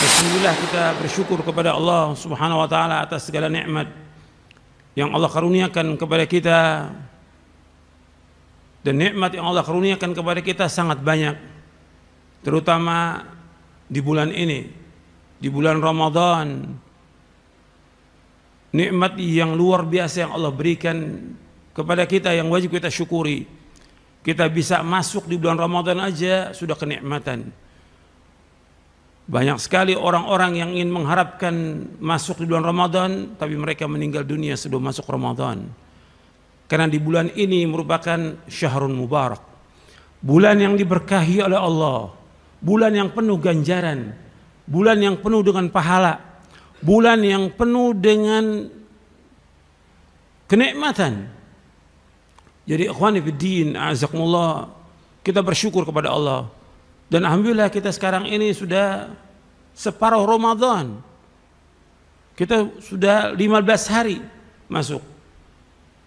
Alhamdulillah kita bersyukur kepada Allah Subhanahu wa taala atas segala nikmat yang Allah karuniakan kepada kita. Dan nikmat yang Allah karuniakan kepada kita sangat banyak. Terutama di bulan ini, di bulan Ramadan. Nikmat yang luar biasa yang Allah berikan kepada kita yang wajib kita syukuri. Kita bisa masuk di bulan Ramadan aja sudah kenikmatan. Banyak sekali orang-orang yang ingin mengharapkan masuk di bulan Ramadan, tapi mereka meninggal dunia sebelum masuk Ramadan. Karena di bulan ini merupakan syahrun mubarak, bulan yang diberkahi oleh Allah, bulan yang penuh ganjaran, bulan yang penuh dengan pahala, bulan yang penuh dengan kenikmatan. Jadi ikhwani fiddin, a'azakumullah, kita bersyukur kepada Allah. Dan alhamdulillah kita sekarang ini sudah separuh Ramadan. Kita sudah 15 hari masuk.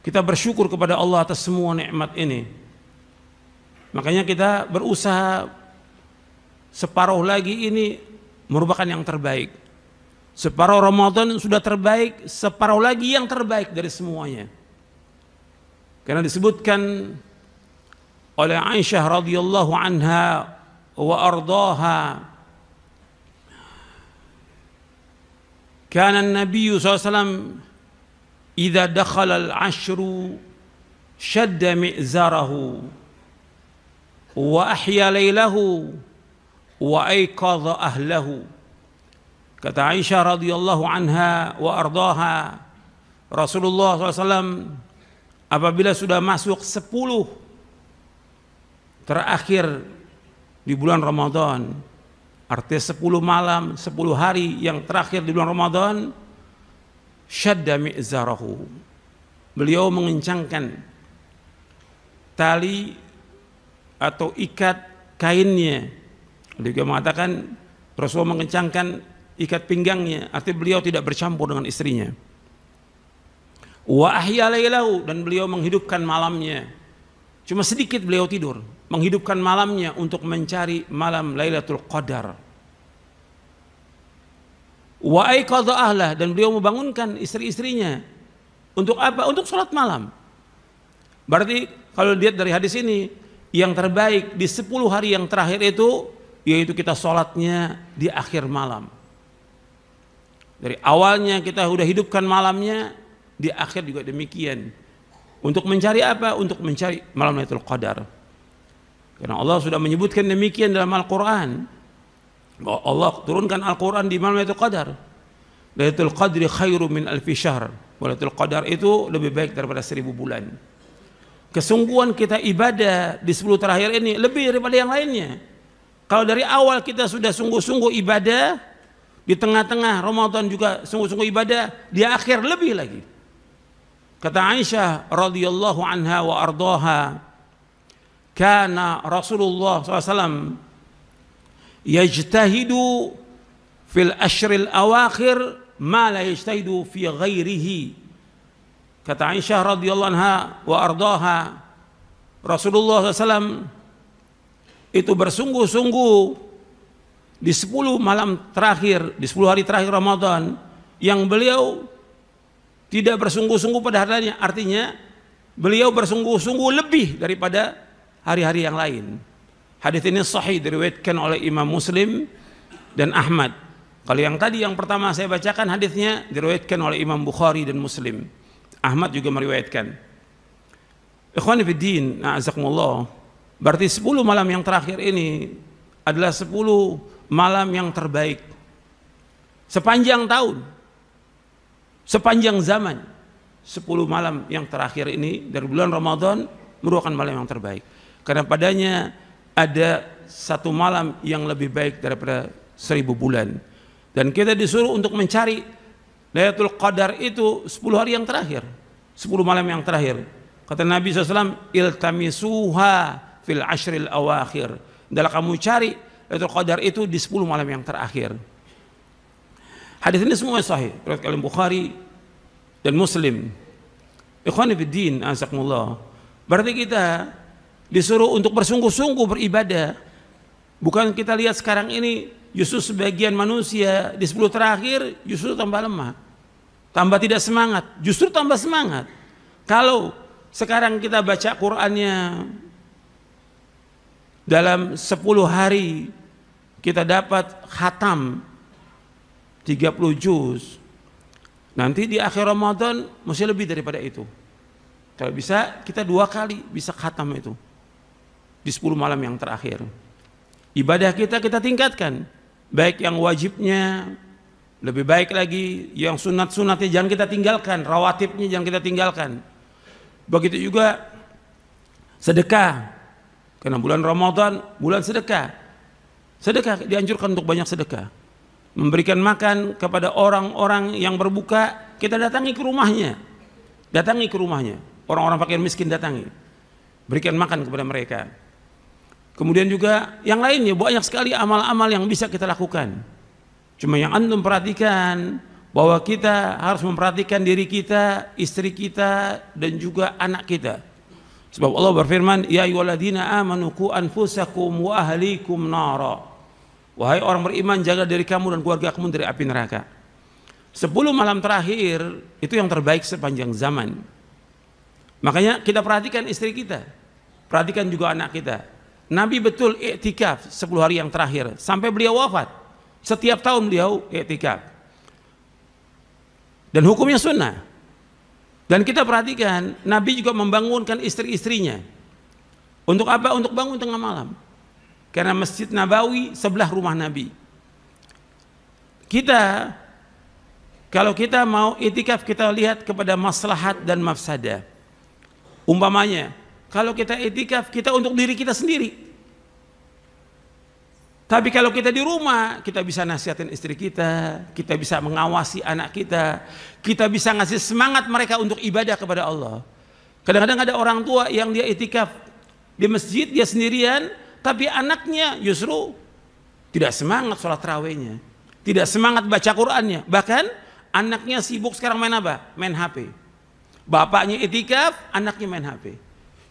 Kita bersyukur kepada Allah atas semua nikmat ini. Makanya kita berusaha separuh lagi ini merupakan yang terbaik. Separuh Ramadan sudah terbaik, separuh lagi yang terbaik dari semuanya. Karena disebutkan oleh Aisyah radhiyallahu anha wa ardaha, kana an-nabiy sallallahu alaihi wasallam idza dakhala al-ashru shadda mi'zarahu wa ahya laylahu wa ayqadha ahlahu. Kata Aisyah radhiyallahu anha wa ardaha, Rasulullah SAW apabila sudah masuk 10 terakhir di bulan Ramadan, artinya 10 malam, 10 hari yang terakhir di bulan Ramadan, syadda mi'zarahu, beliau mengencangkan tali atau ikat kainnya. Dia mengatakan Rasulullah mengencangkan ikat pinggangnya, artinya beliau tidak bercampur dengan istrinya. Wa ahya lailahu, dan beliau menghidupkan malamnya. Cuma sedikit beliau tidur, menghidupkan malamnya untuk mencari malam Lailatul Qadar. Wa aiqadha ahlah, dan beliau membangunkan istri-istrinya. Untuk apa? Untuk sholat malam. Berarti kalau dilihat dari hadis ini, yang terbaik di 10 hari yang terakhir itu, yaitu kita sholatnya di akhir malam. Dari awalnya kita sudah hidupkan malamnya, di akhir juga demikian. Untuk mencari apa? Untuk mencari malam Lailatul Qadar. Karena Allah sudah menyebutkan demikian dalam Al-Quran. Allah turunkan Al-Quran di malam Lailatul Qadar. Lailatul Qadri khairu min alfi syahr. Lailatul Qadar itu lebih baik daripada 1000 bulan. Kesungguhan kita ibadah di 10 terakhir ini lebih daripada yang lainnya. Kalau dari awal kita sudah sungguh-sungguh ibadah, di tengah-tengah Ramadan juga sungguh-sungguh ibadah, di akhir lebih lagi. Kata Aisyah radhiyallahu anha wa ardaha, kana Rasulullah SAW yajtahidu fil ashril awakhir ma la yajtahidu fi ghairihi. Kata Aisyah radhiyallahu anha wa ardaha, Rasulullah SAW itu bersungguh-sungguh di 10 malam terakhir, di 10 hari terakhir Ramadan, yang beliau tidak bersungguh-sungguh pada harinya. Artinya beliau bersungguh-sungguh lebih daripada hari-hari yang lain. Hadis ini sahih diriwayatkan oleh Imam Muslim dan Ahmad. Kalau yang tadi yang pertama saya bacakan hadisnya diriwayatkan oleh Imam Bukhari dan Muslim. Ahmad juga meriwayatkan. Ikhwani fiddin, a'azakumullah. Berarti 10 malam yang terakhir ini adalah 10 malam yang terbaik sepanjang tahun, sepanjang zaman. 10 malam yang terakhir ini dari bulan Ramadan merupakan malam yang terbaik. Karena padanya ada 1 malam yang lebih baik daripada 1000 bulan. Dan kita disuruh untuk mencari Lailatul Qadar itu 10 hari yang terakhir, 10 malam yang terakhir. Kata Nabi SAW, iltamisuha fil ashril awakhir. Dalam kamu cari Lailatul Qadar itu di 10 malam yang terakhir. Hadis ini semua sahih, riwayat oleh Bukhari dan Muslim. Ikhwani fiddin, azakumullah. Berarti kita disuruh untuk bersungguh-sungguh beribadah. Bukan kita lihat sekarang ini justru sebagian manusia di 10 terakhir justru tambah lemah, tambah tidak semangat, justru tambah semangat. Kalau sekarang kita baca Qur'annya dalam 10 hari kita dapat khatam 30 juz, nanti di akhir Ramadan mesti lebih daripada itu. Kalau bisa kita 2 kali bisa khatam itu di 10 malam yang terakhir. Ibadah kita tingkatkan, baik yang wajibnya, lebih baik lagi yang sunat-sunatnya jangan kita tinggalkan, rawatibnya jangan kita tinggalkan. Begitu juga sedekah, karena bulan Ramadan bulan sedekah. Sedekah dianjurkan untuk banyak sedekah, memberikan makan kepada orang-orang yang berbuka. Kita datangi ke rumahnya, orang-orang fakir miskin datangi, berikan makan kepada mereka. Kemudian juga yang lainnya banyak sekali amal-amal yang bisa kita lakukan. Cuma yang antum perhatikan bahwa kita harus memperhatikan diri kita, istri kita, dan juga anak kita. Sebab Allah berfirman, ya ayyuhalladzina amanu qu anfusakum wa ahlikum nara. Wahai orang beriman, jaga diri kamu dan keluarga kamu dari api neraka. 10 malam terakhir itu yang terbaik sepanjang zaman. Makanya kita perhatikan istri kita, perhatikan juga anak kita. Nabi betul iktikaf 10 hari yang terakhir sampai beliau wafat. Setiap tahun beliau iktikaf. Dan hukumnya sunnah. Dan kita perhatikan, Nabi juga membangunkan istri-istrinya. Untuk apa? Untuk bangun tengah malam. Karena Masjid Nabawi sebelah rumah Nabi. Kita, kalau kita mau itikaf, kita lihat kepada maslahat dan mafsadah. Umpamanya, kalau kita itikaf, kita untuk diri kita sendiri. Tapi kalau kita di rumah, kita bisa nasihatin istri kita bisa mengawasi anak kita bisa ngasih semangat mereka untuk ibadah kepada Allah. Kadang-kadang ada orang tua yang dia itikaf di masjid, dia sendirian, tapi anaknya justru tidak semangat sholat tarawihnya, tidak semangat baca Qur'annya. Bahkan anaknya sibuk sekarang main apa? Main HP. Bapaknya itikaf, anaknya main HP.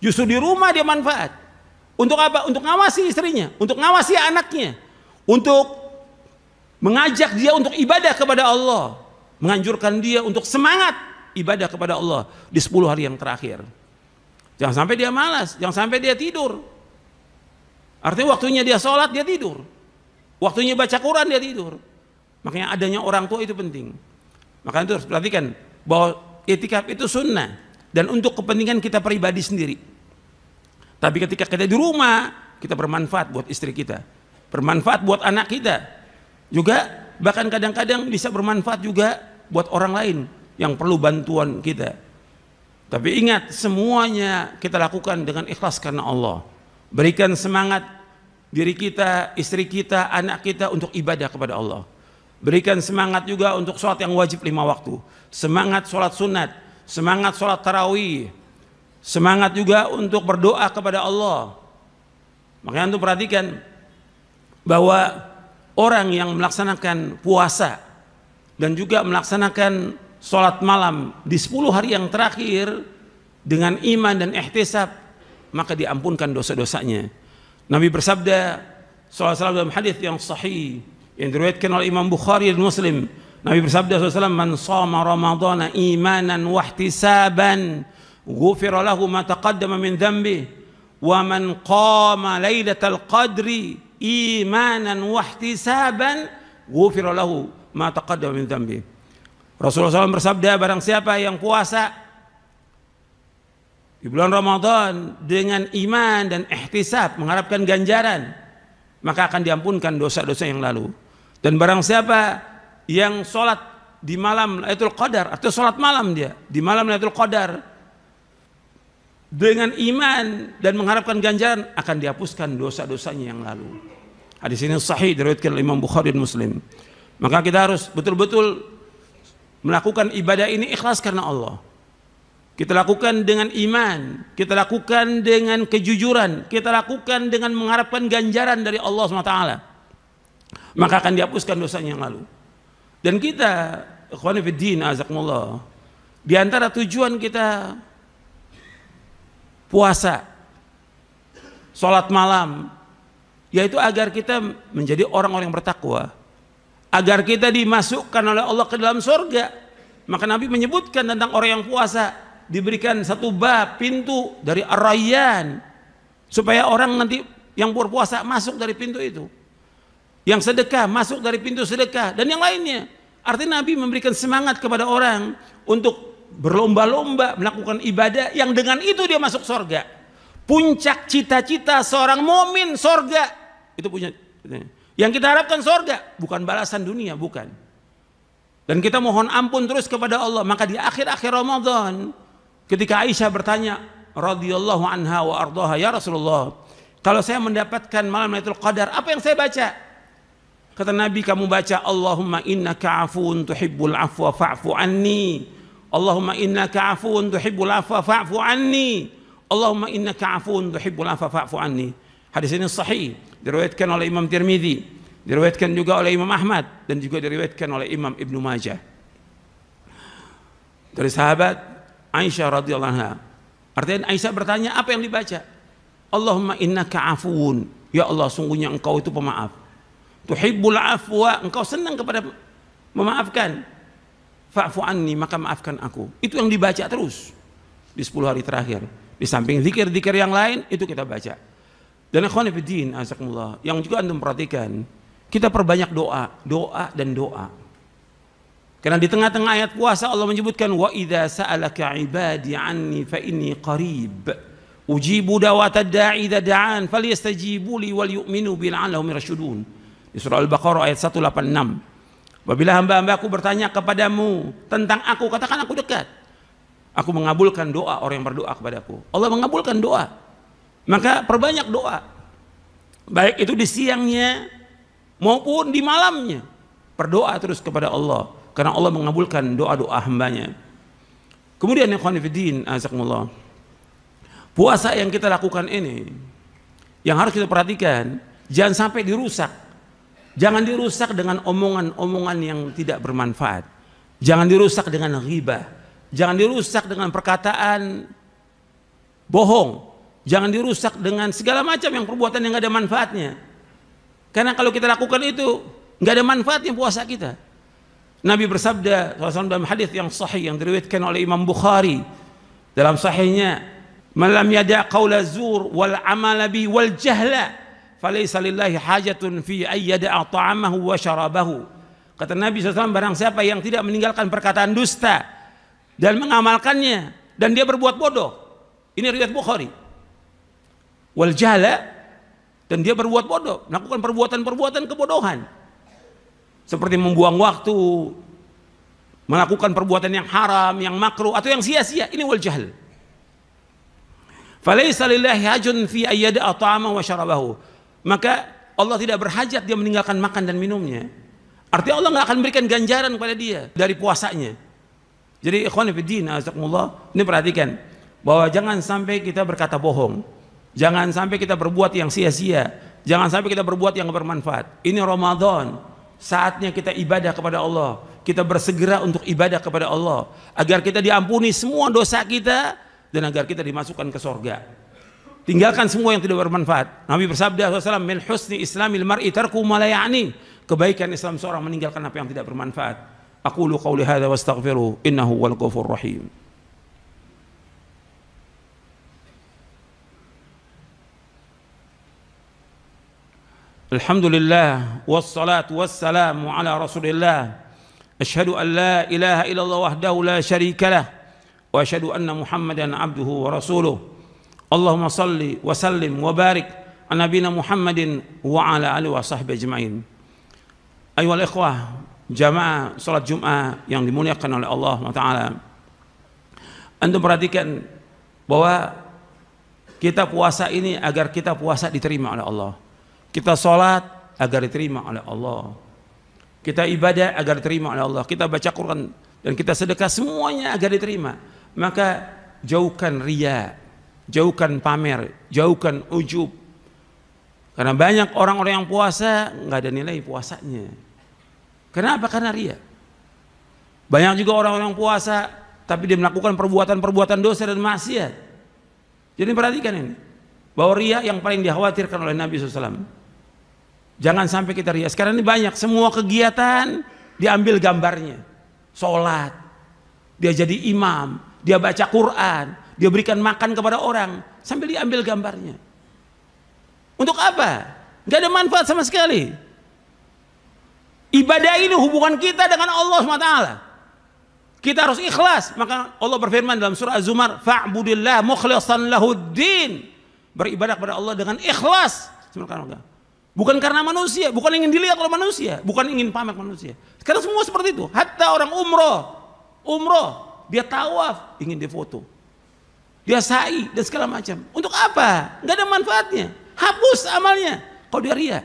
Justru di rumah dia manfaat. Untuk apa? Untuk ngawasi istrinya, untuk ngawasi anaknya, untuk mengajak dia untuk ibadah kepada Allah, menganjurkan dia untuk semangat ibadah kepada Allah di 10 hari yang terakhir. Jangan sampai dia malas, jangan sampai dia tidur. Artinya waktunya dia sholat, dia tidur. Waktunya baca Quran, dia tidur. Makanya adanya orang tua itu penting. Makanya itu harus perhatikan bahwa itikaf itu sunnah dan untuk kepentingan kita pribadi sendiri. Tapi ketika kita di rumah, kita bermanfaat buat istri kita, bermanfaat buat anak kita, juga bahkan kadang-kadang bisa bermanfaat juga buat orang lain yang perlu bantuan kita. Tapi ingat, semuanya kita lakukan dengan ikhlas karena Allah. Berikan semangat diri kita, istri kita, anak kita untuk ibadah kepada Allah. Berikan semangat juga untuk sholat yang wajib 5 waktu, semangat sholat sunat, semangat sholat tarawih, semangat juga untuk berdoa kepada Allah. Makanya untuk perhatikan bahwa orang yang melaksanakan puasa dan juga melaksanakan sholat malam di 10 hari yang terakhir dengan iman dan ihtisab, maka diampunkan dosa-dosanya. Nabi bersabda SAW dalam hadis yang sahih yang diriwayatkan oleh Imam Bukhari dan Muslim. Nabi bersabda SAW, man shama ramadhana imanan wahtisaban ghufira lahu ma taqaddama min dhanbi wa man qama lailatal qadri imanan wahtisaban ghufira lahu ma taqaddama min dhanbi. Rasulullah SAW bersabda, barang siapa yang puasa di bulan Ramadan dengan iman dan ihtisab, mengharapkan ganjaran, maka akan diampunkan dosa-dosa yang lalu. Dan barang siapa yang sholat di malam Lailatul Qadar atau sholat malam dia di malam Lailatul Qadar dengan iman dan mengharapkan ganjaran, akan dihapuskan dosa-dosanya yang lalu. Hadis ini sahih diriwayatkan oleh Imam Bukhari dan Muslim. Maka kita harus betul-betul melakukan ibadah ini ikhlas karena Allah. Kita lakukan dengan iman, kita lakukan dengan kejujuran, kita lakukan dengan mengharapkan ganjaran dari Allah SWT. Maka akan dihapuskan dosanya yang lalu. Dan kita, ikhwani fiddin, azakumullah, di antara tujuan kita puasa, sholat malam, yaitu agar kita menjadi orang-orang yang bertakwa, agar kita dimasukkan oleh Allah ke dalam surga. Maka Nabi menyebutkan tentang orang yang puasa diberikan satu bab, pintu dari Ar-Rayyan, supaya orang nanti yang berpuasa masuk dari pintu itu, yang sedekah masuk dari pintu sedekah, dan yang lainnya. Artinya Nabi memberikan semangat kepada orang untuk berlomba-lomba melakukan ibadah yang dengan itu dia masuk surga. Puncak cita-cita seorang mukmin surga. Itu punya yang kita harapkan surga, bukan balasan dunia, bukan. Dan kita mohon ampun terus kepada Allah. Maka di akhir-akhir Ramadan, ketika Aisyah bertanya radhiyallahu anha wa ardaha, ya Rasulullah, kalau saya mendapatkan malam Lailatul Qadar, apa yang saya baca? Kata Nabi, kamu baca Allahumma innaka afuun tuhibbul afwa fa'fu anni. Allahumma innaka afuun tuhibbul afwa fa'fu anni. Allahumma innaka afuun tuhibbul afwa fa'fu anni. Hadis ini sahih, diriwayatkan oleh Imam Tirmidzi, diriwayatkan juga oleh Imam Ahmad, dan juga diriwayatkan oleh Imam Ibnu Majah. Dari sahabat Aisyah radhiyallahu anha. Artinya Aisyah bertanya, apa yang dibaca? Allahumma innaka afuun, ya Allah sungguhnya engkau itu pemaaf. Tuhibbul afwa, engkau senang kepada memaafkan. Fa'fu anni, maka maafkan aku. Itu yang dibaca terus di 10 hari terakhir. Di samping zikir-zikir yang lain itu kita baca. Dan ikhwan fillah, azakumullah, yang juga antum perhatikan, kita perbanyak doa, doa dan doa. Karena di tengah-tengah ayat puasa Allah menyebutkan wa idza sa'alaka 'ibadi 'anni fa inni qarib ujibu da'watad da'i idza da'an falyastajibu li wal yu'minu bi la'allahum yarshudun. Di surah Al-Baqarah ayat 186. Apabila hamba-hambaku bertanya kepadamu tentang aku, katakan aku dekat. Aku mengabulkan doa orang yang berdoa kepadaku. Allah mengabulkan doa. Maka perbanyak doa, baik itu di siangnya maupun di malamnya. Berdoa terus kepada Allah, karena Allah mengabulkan doa-doa hambanya. Kemudian ikhwan fillah, azakumullah, puasa yang kita lakukan ini, yang harus kita perhatikan, jangan sampai dirusak. Jangan dirusak dengan omongan-omongan yang tidak bermanfaat. Jangan dirusak dengan ghibah. Jangan dirusak dengan perkataan bohong. Jangan dirusak dengan segala macam yang perbuatan yang nggak ada manfaatnya. Karena kalau kita lakukan itu nggak ada manfaatnya puasa kita. Nabi bersabda SAW dalam hadis yang sahih yang diriwayatkan oleh Imam Bukhari dalam sahihnya, "Man lam yada' qaula zur wal amala bi wal jahla, falaysa lillahi hajatun fi ay yada'a ta'amahu wa syarabahu." Kata Nabi SAW, barang siapa yang tidak meninggalkan perkataan dusta dan mengamalkannya, dan dia berbuat bodoh. Ini riwayat Bukhari. Wal jahla, dan dia berbuat bodoh, melakukan perbuatan-perbuatan kebodohan seperti membuang waktu, melakukan perbuatan yang haram, yang makruh atau yang sia-sia. Ini wal jahl. Falaysa lillahi hajun fi ayyada'a ta'amahu wa syarabahu. Maka Allah tidak berhajat dia meninggalkan makan dan minumnya. Artinya Allah nggak akan berikan ganjaran kepada dia dari puasanya. Jadi ikhwan fillah, azakumullah, ini perhatikan bahwa jangan sampai kita berkata bohong. Jangan sampai kita berbuat yang sia-sia. Jangan sampai kita berbuat yang bermanfaat. Ini Ramadan, saatnya kita ibadah kepada Allah. Kita bersegera untuk ibadah kepada Allah agar kita diampuni semua dosa kita dan agar kita dimasukkan ke surga. Tinggalkan semua yang tidak bermanfaat. Nabi bersabda SAW, "Min husni islamil mar'i tarku ma la ya'ni." Kebaikan Islam seorang meninggalkan apa yang tidak bermanfaat. Aqulu qauli hadza wastaghfiru innahu wal ghafurur rahim. Alhamdulillah wassalatu wassalamu ala Rasulillah. Asyhadu an la ilaha illallah wahdahu la syarikalah wa asyhadu anna Muhammadan abduhu wa rasuluh. Allahumma salli wa sallim wa barik ala nabiyina Muhammadin wa ala alihi wa sahbihi ajma'in. Ayyuhal ikhwah, jamaah salat Jumat yang dimuliakan oleh Allah Taala. Antum perhatikan bahwa kita puasa ini agar kita puasa diterima oleh Allah. Kita sholat agar diterima oleh Allah. Kita ibadah agar diterima oleh Allah. Kita baca Quran dan kita sedekah, semuanya agar diterima. Maka jauhkan riya, jauhkan pamer, jauhkan ujub. Karena banyak orang-orang yang puasa nggak ada nilai puasanya. Kenapa? Karena riya. Banyak juga orang-orang puasa tapi dia melakukan perbuatan-perbuatan dosa dan maksiat. Jadi perhatikan ini, bahwa riya yang paling dikhawatirkan oleh Nabi SAW. Jangan sampai kita ria. Sekarang ini banyak, semua kegiatan diambil gambarnya. Sholat, dia jadi imam, dia baca Quran, dia berikan makan kepada orang, sambil diambil gambarnya. Untuk apa? Gak ada manfaat sama sekali. Ibadah ini hubungan kita dengan Allah SWT. Kita harus ikhlas. Maka Allah berfirman dalam surah Az-Zumar, fa'budillah mukhlishan lahuddin. Beribadah kepada Allah dengan ikhlas. Bukan karena manusia, bukan ingin dilihat oleh manusia, bukan ingin pamer manusia. Sekarang semua seperti itu. Hatta orang umroh, dia tawaf, ingin difoto. Dia sa'i dan segala macam. Untuk apa? Gak ada manfaatnya. Hapus amalnya kalau dia ria.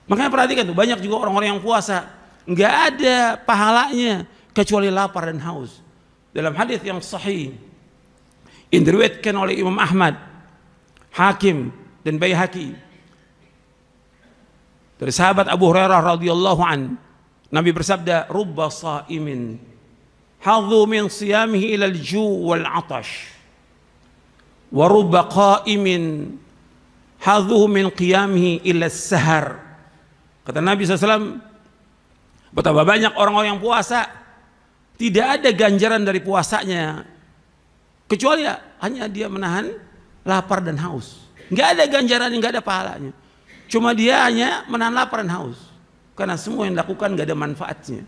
Makanya perhatikan tuh, banyak juga orang-orang yang puasa nggak ada pahalanya kecuali lapar dan haus. Dalam hadis yang sahih yang diriwayatkan oleh Imam Ahmad, Hakim dan Baihaqi dari sahabat Abu Hurairah radhiyallahu an, Nabi bersabda, rubba shaimin hadhu min siyamihi ila al-ju' wal 'atash wa rubba qa'imin hadhu min qiyamihi ila as-sahar. Kata Nabi SAW, betapa banyak orang-orang yang puasa tidak ada ganjaran dari puasanya kecuali hanya dia menahan lapar dan haus. Nggak ada ganjaran, nggak ada pahalanya. Cuma dia hanya menahan lapar dan haus. Karena semua yang dilakukan nggak ada manfaatnya,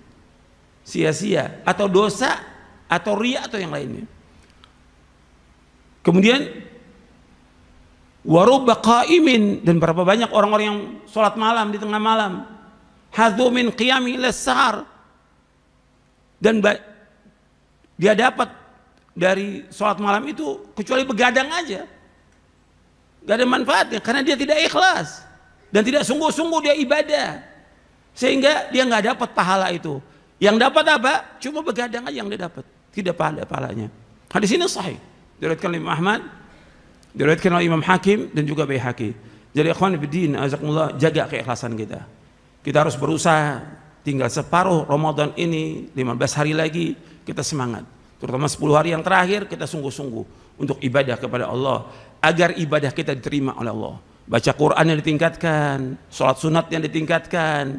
sia-sia atau dosa atau riya atau yang lainnya. Kemudian warubba qaimin, dan berapa banyak orang-orang yang sholat malam di tengah malam, hadzu min qiyami ila sahar, dan dia dapat dari sholat malam itu kecuali begadang aja, gak ada manfaatnya karena dia tidak ikhlas dan tidak sungguh-sungguh dia ibadah, sehingga dia nggak dapat pahala itu. Yang dapat apa? Cuma begadang aja yang dia dapat, tidak pahalanya. Hadis ini sahih diriwayatkan oleh Imam Ahmad, diriwayatkan oleh Imam Hakim dan juga Baihaqi. Jadi ikhwan fillah, azakumullah, jaga keikhlasan kita. Kita harus berusaha, tinggal separuh Ramadan ini, 15 hari lagi kita semangat. Terutama 10 hari yang terakhir kita sungguh-sungguh untuk ibadah kepada Allah, agar ibadah kita diterima oleh Allah. Baca Quran yang ditingkatkan, sholat sunat yang ditingkatkan,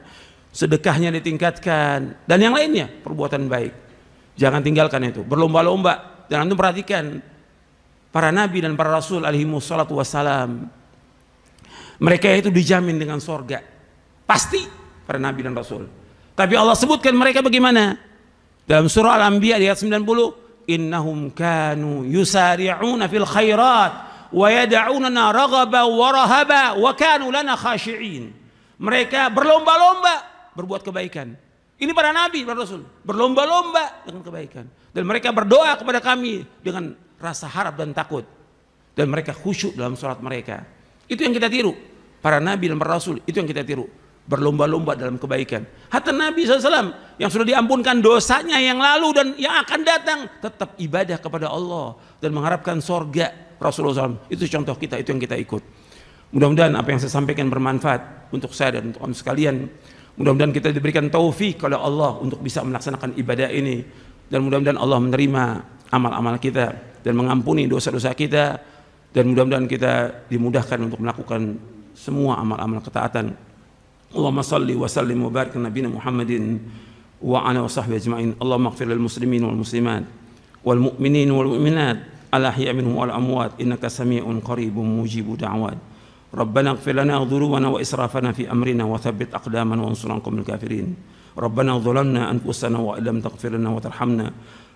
sedekahnya ditingkatkan, dan yang lainnya, perbuatan baik. Jangan tinggalkan itu, berlomba-lomba. Dan antum perhatikan para nabi dan para rasul alaihimus salatu wassalam, mereka itu dijamin dengan sorga, pasti para nabi dan rasul. Tapi Allah sebutkan mereka bagaimana dalam surah Al-Anbiya ayat 90, innahum kanu yusari'una fil khairat wa yad'unana raghaba wa rahaba wa kanu lana khashi'in. Mereka berlomba-lomba berbuat kebaikan. Ini para nabi dan rasul berlomba-lomba dengan kebaikan, dan mereka berdoa kepada kami dengan rasa harap dan takut, dan mereka khusyuk dalam sholat mereka. Itu yang kita tiru, para nabi dan para rasul, itu yang kita tiru, berlomba-lomba dalam kebaikan. Hatta Nabi SAW yang sudah diampunkan dosanya yang lalu dan yang akan datang, tetap ibadah kepada Allah dan mengharapkan sorga. Rasulullah SAW itu contoh kita, itu yang kita ikut. Mudah-mudahan apa yang saya sampaikan bermanfaat untuk saya dan untuk kamu sekalian. Mudah-mudahan kita diberikan taufik oleh Allah untuk bisa melaksanakan ibadah ini, dan mudah-mudahan Allah menerima amal-amal kita dan mengampuni dosa-dosa kita, dan mudah-mudahan kita dimudahkan untuk melakukan semua amal-amal ketaatan. Allahumma salli wa sallim wa barik ala nabiyina Muhammadin wa ala wasahbihi ajma'in. Allahumma ighfir lil muslimin wal muslimat wal mu'minin wal mu'minat al ahya' minhum wal amwat innaka sami'un qaribun mujibu da'wat. Rabbana ighfir lana dhunubana wa israfana fi amrina wa thabbit aqdamana wa ansurna 'alal qawmil kafirin. Rabbana dhalamna anfusana wa illam taghfir lana wa tarhamna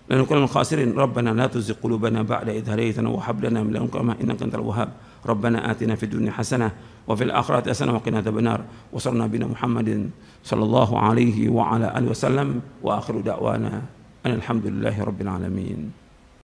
lanakunanna minal khasirin. Rabbana la tuzigh qulubana ba'da idh hadaytana wa hab lana min ladunka rahmah innaka antal wahhab. Rabbana atina fid dunya hasanah wa fil akhirati hasanah wa qina adzabannar. Wa sallallahu nabiyana Muhammadin sallallahu alaihi wa ala alihi wasallam wa akhiru da'wana alhamdulillahi rabbil alamin.